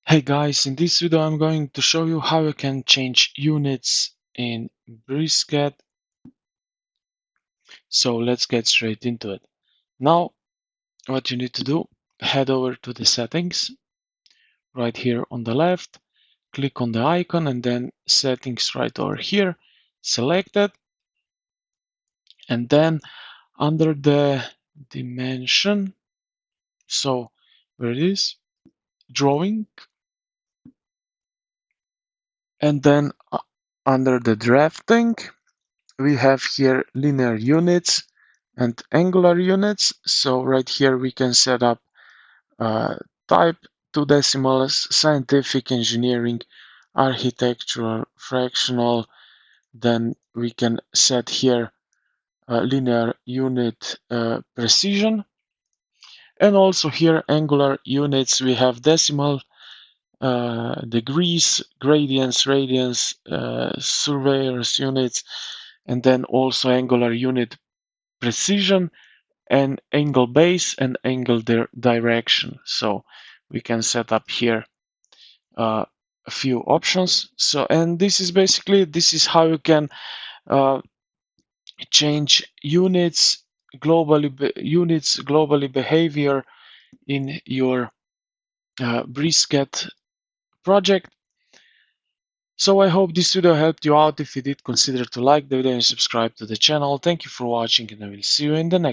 Hey guys, in this video I'm going to show you how you can change units in BricsCAD. So let's get straight into it. Now what you need to do, head over to the settings right here on the left, click on the icon and then settings right over here, select it, and then under the dimension, so where it is, drawing, and then under the drafting we have here linear units and angular units. So right here we can set up type, 2 decimals, scientific, engineering, architectural, fractional. Then we can set here linear unit precision. And also here angular units, we have decimal, degrees, gradients, radians, surveyors units, and then also angular unit precision and angle base and angle direction. So we can set up here a few options. So, and this is basically, this is how you can change units globally behavior in your BricsCAD project. So I hope this video helped you out. If you did, consider to like the video and subscribe to the channel. Thank you for watching, and I will see you in the next